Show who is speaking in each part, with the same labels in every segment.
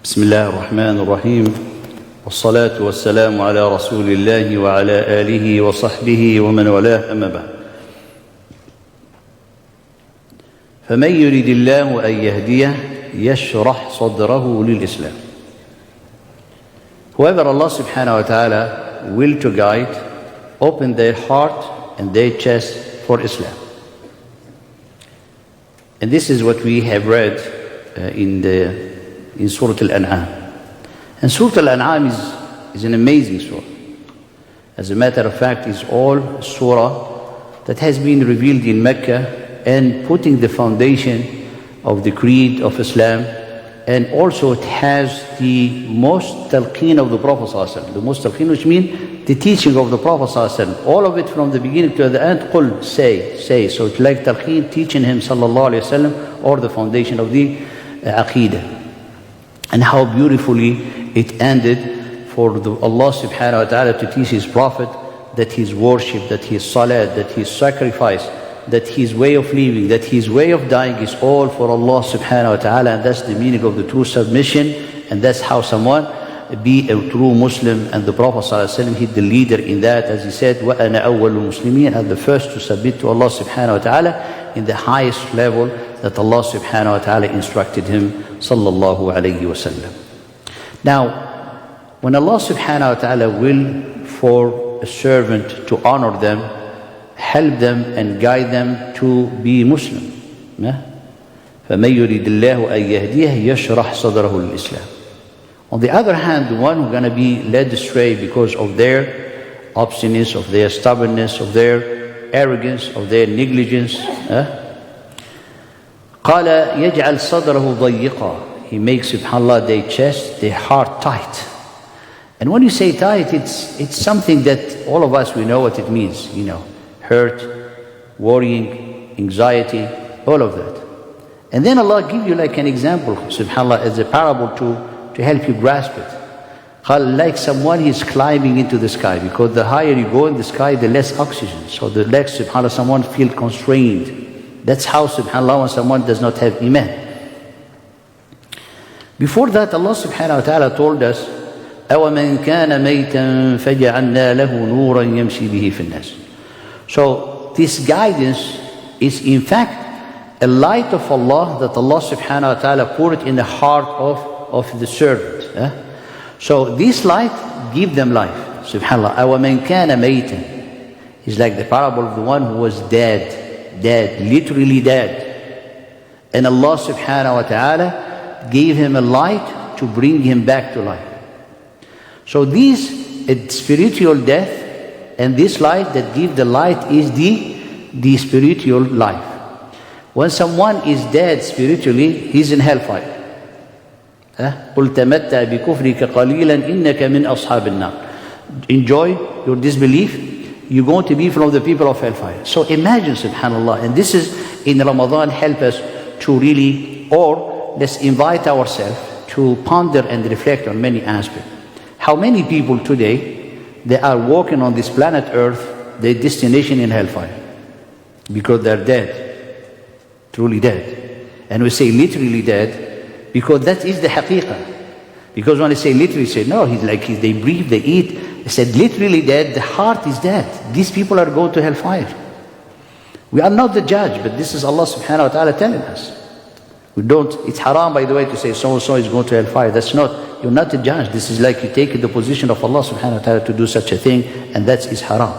Speaker 1: بسم الله الرحمن الرحيم والصلاة والسلام على رسول الله وعلى آله وصحبه ومن والاه أما بعد فمن يريد الله أن يهديه يشرح صدره للإسلام. Whoever Allah subhanahu wa ta'ala will to guide, open their heart and their chest for Islam. And this is what we have read in Surah Al-Amaan. And Surah Al-Amaan is an amazing surah. As a matter of fact, it's all surah that has been revealed in Mecca and putting the foundation of the creed of Islam. And also it has the most talqeen of the Prophet ﷺ. The most talqeen, which means the teaching of the Prophet ﷺ. All of it from the beginning to the end, qul, say. So it's like talqeen, teaching him sallallahu alayhi wa sallam, or the foundation of the aqeedah. And how beautifully it ended for Allah subhanahu wa ta'ala to teach His Prophet that his worship, that his salat, that his sacrifice, that his way of living, that his way of dying is all for Allah subhanahu wa ta'ala. And that's the meaning of the true submission. And that's how someone be a true Muslim. And the Prophet ﷺ, he's the leader in that, as he said, وَأَنَا أَوَّلُ الْمُسْلِمِينَ, and the first to submit to Allah subhanahu wa ta'ala in the highest level that Allah subhanahu wa ta'ala instructed him sallallahu alayhi wa sallam. Now, when Allah subhanahu wa ta'ala will for a servant to honor them, help them and guide them to be Muslim. فَمَن يُرِيدِ اللَّهُ أَن يَهْدِيَهُ يَشْرَحْ صَدْرَهُ لِلْإِسْلَامِ. On the other hand, the one who's going to be led astray because of their obstinacy, of their stubbornness, of their arrogance, of their negligence, قَالَ يَجْعَلْ صَدْرَهُ ضَيِّقًا. He makes, subhanAllah, their chest, their heart tight. And when you say tight, it's something that all of us, we know what it means, hurt, worrying, anxiety, all of that. And then Allah give you like an example, subhanAllah, as a parable to help you grasp it. Like someone is climbing into the sky, because the higher you go in the sky, the less oxygen. So the less, subhanAllah, someone feel constrained. That's how, subhanAllah, when someone does not have iman. Before that, Allah subhanahu wa ta'ala told us, أَوَمَنْ كَانَ مَيْتًا فَجَعَلْنَا لَهُ نُورًا يَمْشِي بِهِ فِي النَّاسِ. So this guidance is in fact a light of Allah that Allah subhanahu wa ta'ala poured in the heart of the servant. So this light give them life. Subhanallah. أَوَمَنْ كَانَ مَيْتًا is like the parable of the one who was dead, literally dead. And Allah subhanahu wa ta'ala gave him a light to bring him back to life. So this spiritual death and this light that gives the light is the spiritual life. When someone is dead spiritually, he's in hellfire. قُلْ تَمَتَّعْ بِكُفْرِكَ قَلِيلًا إِنَّكَ مِنْ أَصْحَابِ النَّارِ. Enjoy your disbelief, you're going to be from the people of hellfire. So imagine, subhanAllah, and this is in Ramadan, help us to really, or let's invite ourselves to ponder and reflect on many aspects. How many people today, they are walking on this planet Earth, their destination in hellfire, because they're dead, truly dead. And we say literally dead, because that is the haqiqah. Because when I say literally, say no, they breathe, they eat. I said literally dead, the heart is dead. These people are going to hellfire. We are not the judge, but this is Allah subhanahu wa ta'ala telling us. We don't, it's haram, by the way, to say so-and-so is going to hellfire. That's not, you're not the judge. This is like you take the position of Allah subhanahu wa ta'ala to do such a thing, and that is haram.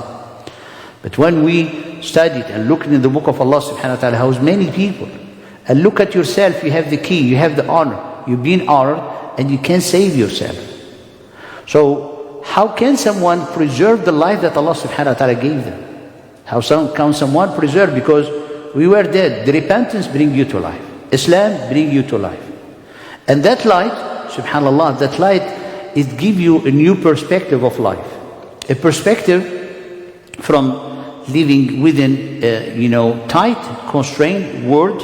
Speaker 1: But when we studied and looked in the book of Allah subhanahu wa ta'ala, how many people, and look at yourself, you have the key, you have the honor, you've been honored, and you can save yourself. So how can someone preserve the life that Allah subhanahu wa ta'ala gave them? How can someone preserve? Because we were dead. The repentance brings you to life. Islam brings you to life. And that light, subhanAllah, that light, it gives you a new perspective of life. A perspective from living within, tight, constrained world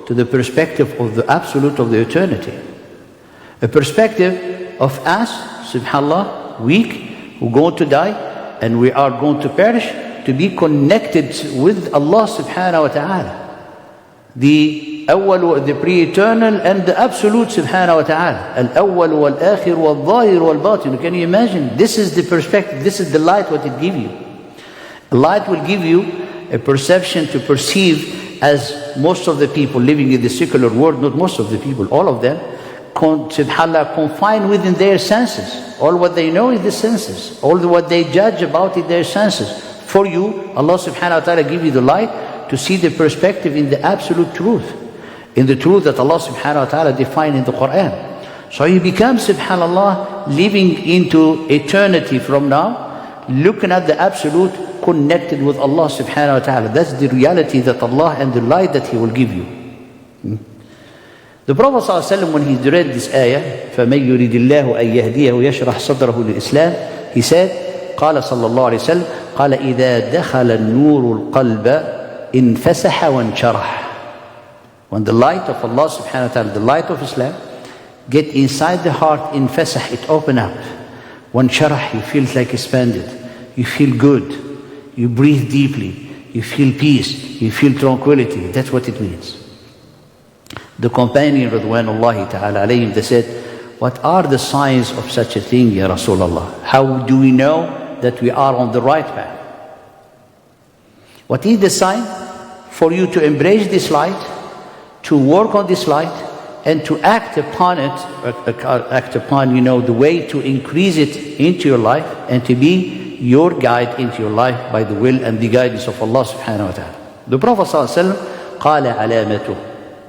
Speaker 1: to the perspective of the absolute of the eternity. A perspective of us, subhanAllah, weak, who are going to die, and we are going to perish, to be connected with Allah subhanahu wa ta'ala. The the pre-eternal and the absolute subhanahu wa ta'ala. Al-awwal wal-akhir wal-zahir wal-batin. Can you imagine? This is the perspective, this is the light what it gives you. Light will give you a perception to perceive, as most of the people living in the secular world, not most of the people, all of them, subhanAllah, confined within their senses. All what they know is the senses. All what they judge about is their senses. For you, Allah subhanahu wa ta'ala give you the light to see the perspective in the absolute truth, in the truth that Allah subhanahu wa ta'ala defined in the Quran. So you become, subhanAllah, living into eternity from now, looking at the absolute, connected with Allah subhanahu wa ta'ala. That's the reality that Allah and the light that He will give you. The Prophet ﷺ, when he read this ayah, فَمَنْ يُرِدِ اللَّهُ أَنْ يَهْدِيَهُ يَشْرَحْ صَدْرَهُ لِلْإِسْلَامِ, he said, قال صلى الله عليه وسلم, قال إِذَا دَخَلَ النُّورُ الْقَلْبَ انْفَسَحَ وَانْشَرَحَ. When the light of Allah subhanahu wa ta'ala, the light of Islam, get inside the heart, انْفَسَحَ, it open up. وَانْشَرَحَ, you feel like expanded. You feel good. You breathe deeply. You feel peace. You feel tranquility. That's what it means. The companion Ridwanullahi ta'ala alayhim, they said, what are the signs of such a thing, Ya Rasulullah? How do we know that we are on the right path? What is the sign? For you to embrace this light, to work on this light, and to act upon it, the way to increase it into your life, and to be your guide into your life by the will and the guidance of Allah subhanahu wa ta'ala. The Prophet sallallahu alaihi wasallam, قال علامته.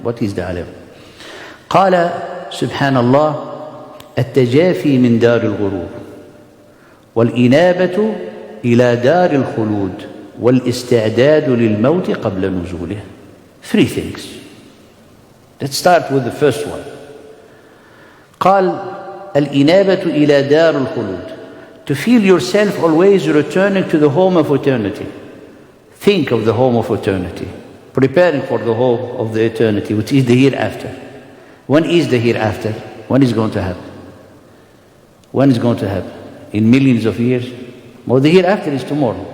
Speaker 1: What is the alam? قال سبحان الله التجافي من دار الغرور والإنابة إلى دار الخلود والاستعداد للموت قبل نزوله. 3 things. Let's start with the first one. قال الإنابة إلى دار الخلود. To feel yourself always returning to the home of eternity. Think of the home of eternity. Preparing for the home of the eternity, which is the hereafter. When is the hereafter? When is going to happen? When is going to happen? In millions of years? Well, the hereafter is tomorrow.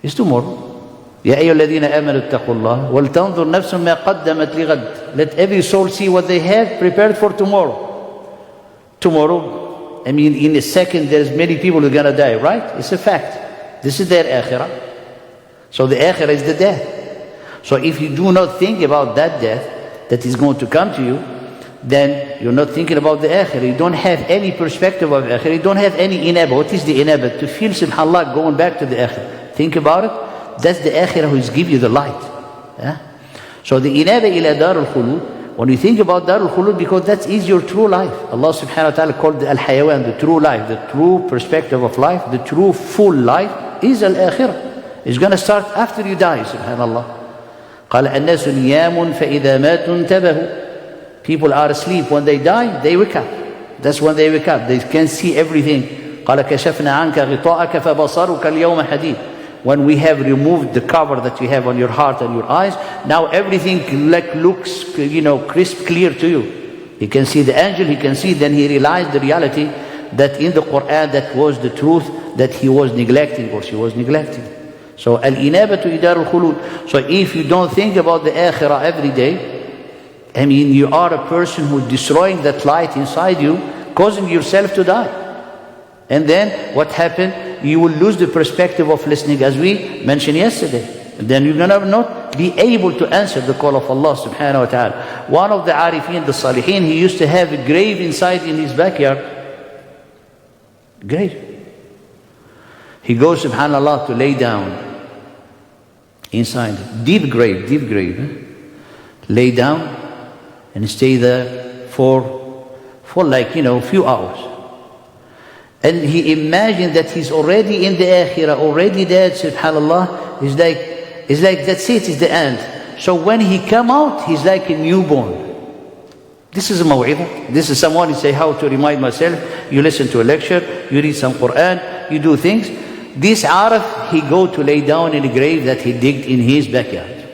Speaker 1: It's tomorrow. يا أيها الذين آمنوا اتقوا الله ولتنظر نفس ما قدمت لغد. Let every soul see what they have prepared for tomorrow. Tomorrow, I mean, in a second, there's many people who are going to die, right? It's a fact. This is their akhirah. So the akhirah is the death. So if you do not think about that death that is going to come to you, then you're not thinking about the akhirah. You don't have any perspective of akhirah. You don't have any inaba. What is the inaba? To feel subhanAllah going back to the akhirah. Think about it. That's the akhirah who is give you the light. Yeah? So the inaba ila dar al-khulud. When you think about dar al-khulud, because that is your true life. Allah subhanahu wa ta'ala called the al-hayawan, the true life, the true perspective of life, the true full life is al-akhirah. It's going to start after you die, subhanallah. قال الناس نيام فإذا ماتوا انتبهوا. People are asleep. When they die, they wake up. That's when they wake up. They can see everything. قال كشفنا عنك غطاءك فبصرك اليوم حديد. When we have removed the cover that you have on your heart and your eyes, now everything looks, crisp, clear to you. He can see the angel, he can see, then he realized the reality that in the Quran that was the truth that he was neglecting or she was neglecting. So al-inabatu idar al-khulud. So if you don't think about the akhirah every day, I mean, you are a person who is destroying that light inside you, causing yourself to die. And then what happened? You will lose the perspective of listening, as we mentioned yesterday. And then you're going to not be able to answer the call of Allah subhanahu wa ta'ala. One of the arifin, the salihin, he used to have a grave inside in his backyard. Grave. He goes, subhanallah, to lay down inside. Deep grave. Lay down and stay there for like, a few hours. And he imagined that he's already in the akhirah, already dead, subhanallah. It's like that's it, it's the end. So when he come out, he's like a newborn. This is a maw'idah. This is someone who say how to remind myself. You listen to a lecture, you read some Quran, you do things. This Arif, he go to lay down in a grave that he digged in his backyard.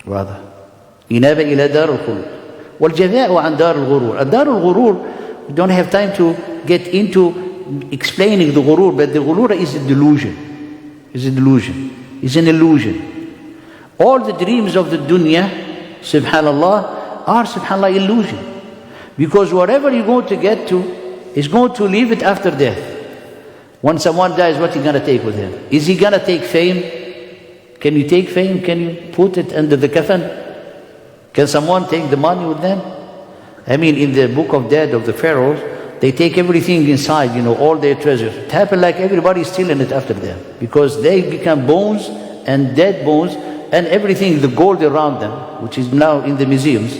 Speaker 1: Rather. Inaba ila dar al-khulud. Wal-jaza'u an dar al-ghurur. And dar al-ghurur, we don't have time to get into explaining the ghurur, but the ghurur is a delusion. It's a delusion. It's an illusion. All the dreams of the dunya, subhanallah, are subhanallah illusion. Because whatever you're going to get to is going to leave it after death. When someone dies, what are you going to take with him? Is he going to take fame? Can you take fame? Can you put it under the kafan? Can someone take the money with them? I mean, in the book of dead of the pharaohs, they take everything inside, all their treasures. It happened like everybody's stealing it after them. Because they become bones and dead bones and everything, the gold around them, which is now in the museums,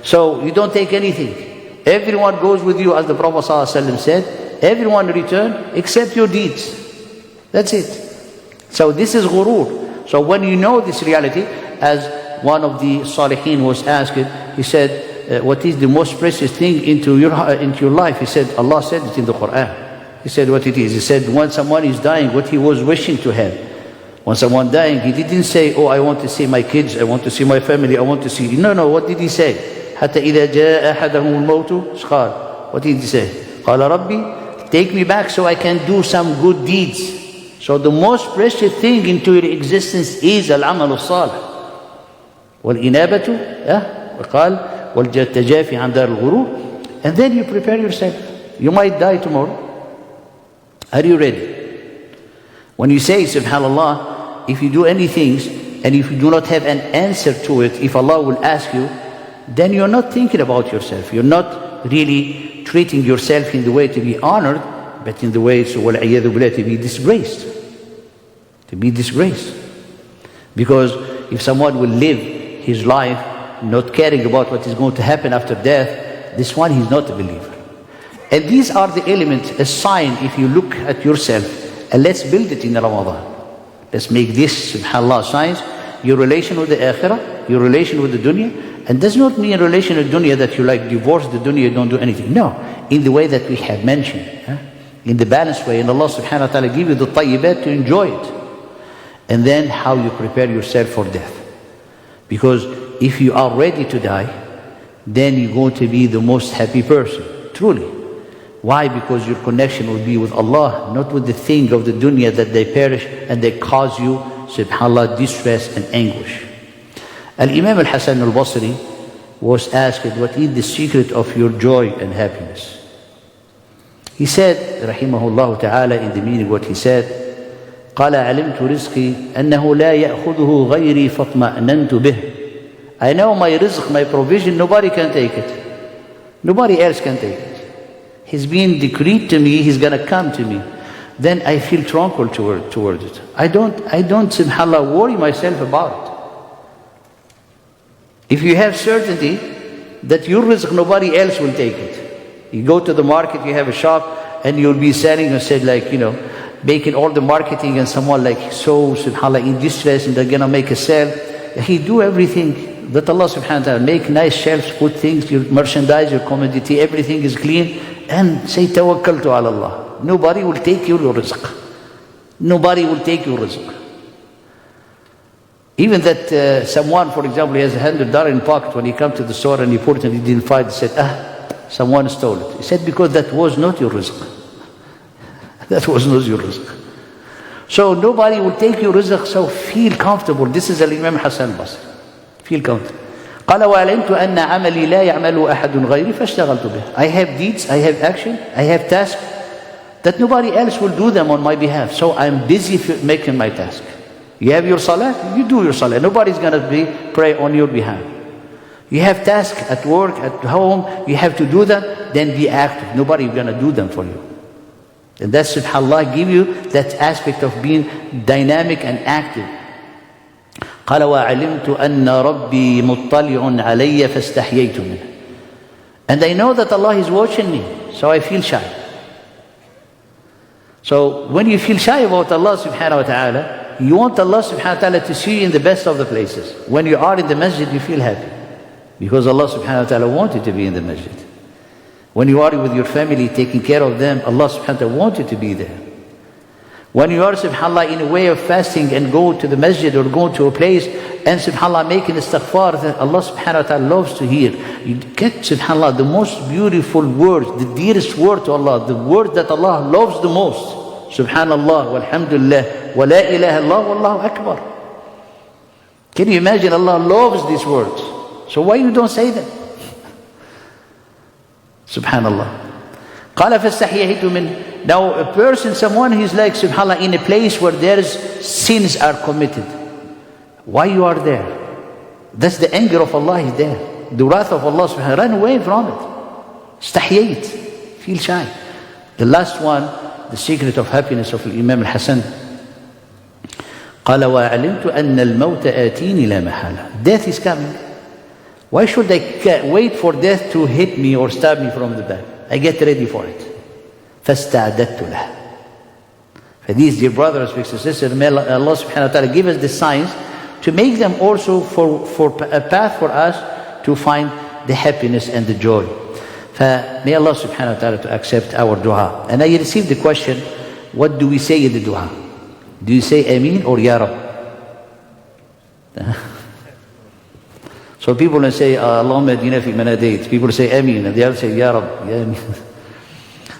Speaker 1: So you don't take anything. Everyone goes with you, as the Prophet ﷺ said. Everyone return except your deeds. That's it. So this is ghurur. So when you know this reality, as one of the Salihin was asked, he said, what is the most precious thing into your life? He said, Allah said it in the Quran. He said what it is. He said, when someone is dying, what he was wishing to have. When someone dying, he didn't say, oh, I want to see my kids, I want to see my family, I want to see. No, what did he say? حتى إذا جاء أحدهم الموت قال. What did he say? قال ربي, take me back so I can do some good deeds. So the most precious thing into your existence is العمل الصالح. والإنابة قال والتجافي عن دار الغرور. And then you prepare yourself. You might die tomorrow. Are you ready? When you say subhanallah, if you do anything and if you do not have an answer to it, if Allah will ask you, then you're not thinking about yourself. You're not really treating yourself in the way to be honored, but in the way to be disgraced. To be disgraced. Because if someone will live his life not caring about what is going to happen after death, this one he's not a believer. And these are the elements, a sign if you look at yourself, and let's build it in Ramadan. Let's make this, subhanAllah, signs, your relation with the akhirah, your relation with the dunya. And does not mean relation with dunya that you divorce the dunya, you don't do anything. No, in the way that we have mentioned, in the balanced way. And Allah subhanahu wa ta'ala give you the tayyibat to enjoy it. And then how you prepare yourself for death. Because if you are ready to die, then you're going to be the most happy person, truly. Why? Because your connection will be with Allah, not with the thing of the dunya that they perish and they cause you, subhanAllah, distress and anguish. Al-Imam al-Hasan al-Basri was asked, what is the secret of your joy and happiness? He said, rahimahullah ta'ala, in the meaning what he said, قال علمت رزقي أنه لا يأخذه غيري فاطمأننت به. I know my rizq, my provision, nobody can take it. Nobody else can take it. He's been decreed to me, he's going to come to me. Then I feel tranquil towards it. I don't, subhanAllah, worry myself about it. If you have certainty that your rizq, nobody else will take it. You go to the market, you have a shop, and you'll be selling and said making all the marketing and someone so, subhanAllah, in distress and they're going to make a sale. He do everything that Allah subhanahu wa ta'ala, make nice shelves, put things, your merchandise, your commodity, everything is clean, and say tawakkaltu ala Allah. Nobody will take your rizq. Nobody will take your rizq. Even that someone, for example, he has $100 in pocket, when he comes to the store and he put it and he didn't find it, he said, someone stole it. He said, because that was not your rizq. That was not your rizq. So nobody will take your rizq, so feel comfortable. This is Al-Imam Hassan al-Basri. Feel comfortable. قال وعلمت أن عملي لا يعمل أحد غيري فاشتغلت به. I have deeds, I have action, I have tasks that nobody else will do them on my behalf. So I'm busy making my task. You have your salah, you do your salah. Nobody's going to pray on your behalf. You have tasks at work, at home, you have to do them, then be active. Nobody's going to do them for you. And that subhanAllah give you that aspect of being dynamic and active. قال وعلمت أن ربي مطلع علي فاستحييت منه. And I know that Allah is watching me, so I feel shy. So when you feel shy about Allah subhanahu wa ta'ala, you want Allah subhanahu wa ta'ala to see you in the best of the places. When you are in the masjid, you feel happy. Because Allah subhanahu wa ta'ala wants you to be in the masjid. When you are with your family, taking care of them, Allah subhanahu wa ta'ala wants you to be there. When you are, subhanAllah, in a way of fasting and go to the masjid or go to a place and, subhanAllah, making istighfar, that Allah subhanahu wa ta'ala loves to hear. You get, subhanAllah, the most beautiful words, the dearest word to Allah, the word that Allah loves the most. Subhanallah, walhamdulillah, wa la ilaha illallah, wallahu akbar. Can you imagine? Allah loves these words. So why you don't say them? Subhanallah. قال فاستحييت منه. Now a person, someone who is like, subhanallah, in a place where there's sins are committed. Why you are there? That's the anger of Allah is there. The wrath of Allah subhanahu wa ta'ala. Run away from it. استحييت. Feel shy. The last one, the secret of happiness of Imam al-Hasan. قال وعلمت أن الموت آتيني لا محالة. Death is coming. Why should I wait for death to hit me or stab me from the back? I get ready for it. فاستعددت له. For these dear brothers and sisters, may Allah subhanahu wa ta'ala give us the signs to make them also for a path for us to find the happiness and the joy. May Allah subhanahu wa ta'ala to accept our dua. And I received the question, what do we say in the dua? Do you say Ameen or Ya Rab? So people will say, Allahumma adina fi man hadayt. People say Ameen, and the other say Ya Rab, Ya Ameen.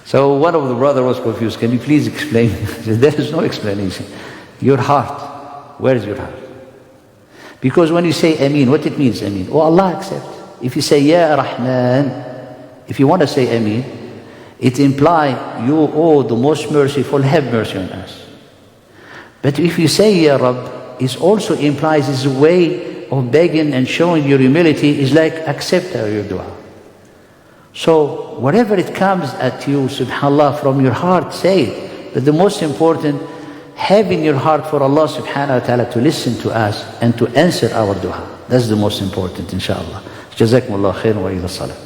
Speaker 1: So one of the brother was confused. Can you please explain? He said, there is no explanation. Your heart. Where is your heart? Because when you say Ameen, what it means Ameen? Oh, Allah accept. If you say Ya Rahman, if you want to say Ameen, it implies you, oh, the most merciful, have mercy on us. But if you say Ya Rab, it also implies it's a way of begging and showing your humility is like accept your dua. So whatever it comes at you, subhanallah, from your heart, say it. But the most important, having your heart for Allah subhanahu wa ta'ala to listen to us and to answer our dua. That's the most important, inshallah. Jazakumullah khair wa ila salam.